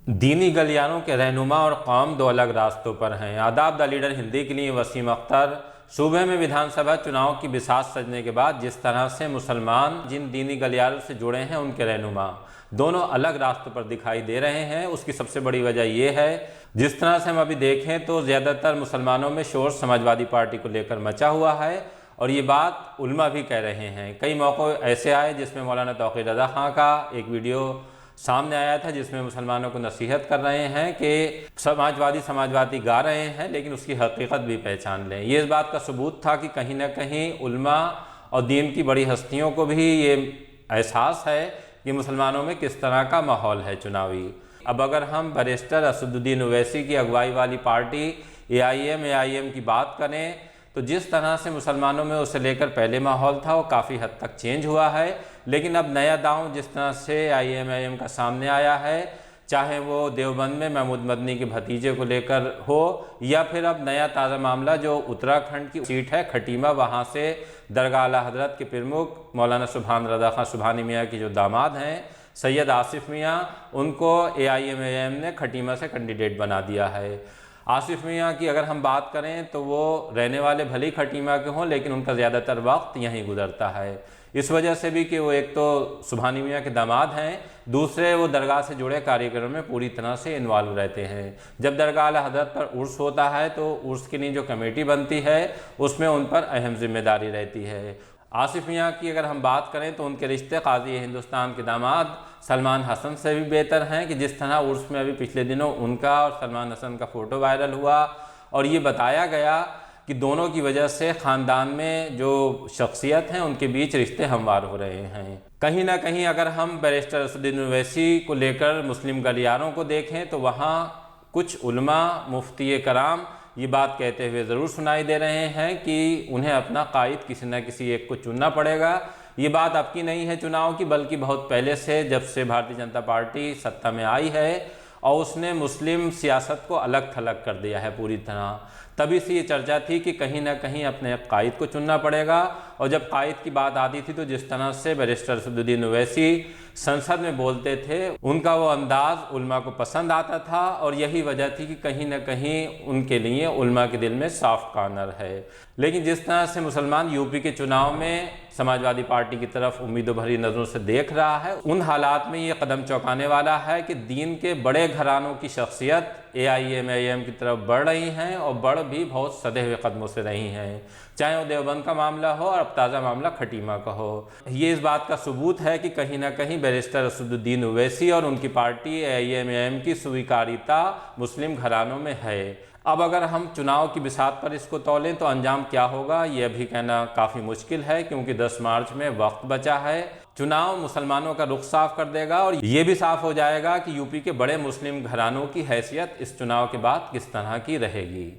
दीनी गलियारों के रहनुमा और कौम दो अलग रास्तों पर हैं। आदाब, द लीडर हिंदी के लिए वसीम अख्तर। सूबे में विधानसभा चुनाव की बिसात सजने के बाद जिस तरह से मुसलमान जिन दीनी गलियारों से जुड़े हैं उनके रहनुमा दोनों अलग रास्तों पर दिखाई दे रहे हैं, उसकी सबसे बड़ी वजह यह है, जिस तरह से हम अभी देखें तो ज़्यादातर मुसलमानों में शोर समाजवादी पार्टी को लेकर मचा हुआ है और ये बात उलमा भी कह रहे हैं। कई मौक़े ऐसे आए जिसमें मौलाना तौक़ीर रज़ा खां का एक वीडियो सामने आया था जिसमें मुसलमानों को नसीहत कर रहे हैं कि समाजवादी गा रहे हैं लेकिन उसकी हकीकत भी पहचान लें। ये इस बात का सबूत था कि कहीं ना कहीं उलमा और दीन की बड़ी हस्तियों को भी ये एहसास है कि मुसलमानों में किस तरह का माहौल है चुनावी। अब अगर हम बैरिस्टर असदुद्दीन ओवैसी की अगुवाई वाली पार्टी AIM की बात करें तो जिस तरह से मुसलमानों में उसे लेकर पहले माहौल था वो काफ़ी हद तक चेंज हुआ है, लेकिन अब नया दांव जिस तरह से AIM का सामने आया है, चाहे वो देवबंद में महमूद मदनी के भतीजे को लेकर हो या फिर अब नया ताज़ा मामला जो उत्तराखंड की सीट है खटीमा, वहाँ से दरगाह आला हज़रत के प्रमुख मौलाना सुभान रज़ा खां सुभानी मियाँ की जो दामाद हैं सैयद आसिफ मियाँ, उनको AIM ने खटीमा से कैंडिडेट बना दिया है। आसिफ मियाँ की अगर हम बात करें तो वो रहने वाले भली खटीमा के हों लेकिन उनका ज़्यादातर वक्त यहीं गुजरता है, इस वजह से भी कि वो एक तो सुभानी मियाँ के दामाद हैं, दूसरे वो दरगाह से जुड़े कार्यक्रम में पूरी तरह से इन्वॉल्व रहते हैं। जब दरगाह आला हज़रत पर उर्स होता है तो उर्स के लिए जो कमेटी बनती है उसमें उन पर अहम जिम्मेदारी रहती है। आसिफ मियाँ की अगर हम बात करें तो उनके रिश्ते काज़ी हिंदुस्तान के दामाद सलमान हसन से भी बेहतर हैं कि जिस तरह उर्स में अभी पिछले दिनों उनका और सलमान हसन का फ़ोटो वायरल हुआ और ये बताया गया कि दोनों की वजह से ख़ानदान में जो शख्सियत हैं उनके बीच रिश्ते हमवार हो रहे हैं। कहीं ना कहीं अगर हम बैरिस्टर असदुद्दीन ओवैसी को लेकर मुस्लिम गलियारों को देखें तो वहाँ कुछ उलमा मुफ्ती कराम ये बात कहते हुए ज़रूर सुनाई दे रहे हैं कि उन्हें अपना कायद किसी न किसी एक को चुनना पड़ेगा। ये बात अब की नहीं है चुनाव की, बल्कि बहुत पहले से, जब से भारतीय जनता पार्टी सत्ता में आई है और उसने मुस्लिम सियासत को अलग थलग कर दिया है पूरी तरह, तभी से ये चर्चा थी कि कहीं ना कहीं अपने कायद को चुनना पड़ेगा। और जब कायद की बात आती थी तो जिस तरह से बैरिस्टर असदुद्दीन ओवैसी संसद में बोलते थे उनका वो अंदाज़ उल्मा को पसंद आता था और यही वजह थी कि कहीं ना कहीं उनके लिए उल्मा के दिल में सॉफ्ट कॉर्नर है। लेकिन जिस तरह से मुसलमान यूपी के चुनाव में समाजवादी पार्टी की तरफ उम्मीदों भरी नज़रों से देख रहा है, उन हालात में ये कदम चौंकाने वाला है कि दीन के बड़े घरानों की शख्सियत AIM की तरफ बढ़ रही हैं और बढ़ भी बहुत सधे हुए कदमों से रही हैं, चाहे वो देवबंद का मामला हो और अब ताज़ा मामला खटीमा का हो। ये इस बात का सबूत है कि कहीं ना कहीं बैरिस्टर असदुद्दीन ओवैसी और उनकी पार्टी AIM की स्वीकार्यता मुस्लिम घरानों में है। अब अगर हम चुनाव की बिसात पर इसको तौलें तो अंजाम क्या होगा ये अभी कहना काफ़ी मुश्किल है, क्योंकि 10 मार्च में वक्त बचा है। चुनाव मुसलमानों का रुख साफ कर देगा और ये भी साफ हो जाएगा कि यूपी के बड़े मुस्लिम घरानों की हैसियत इस चुनाव के बाद किस तरह की रहेगी।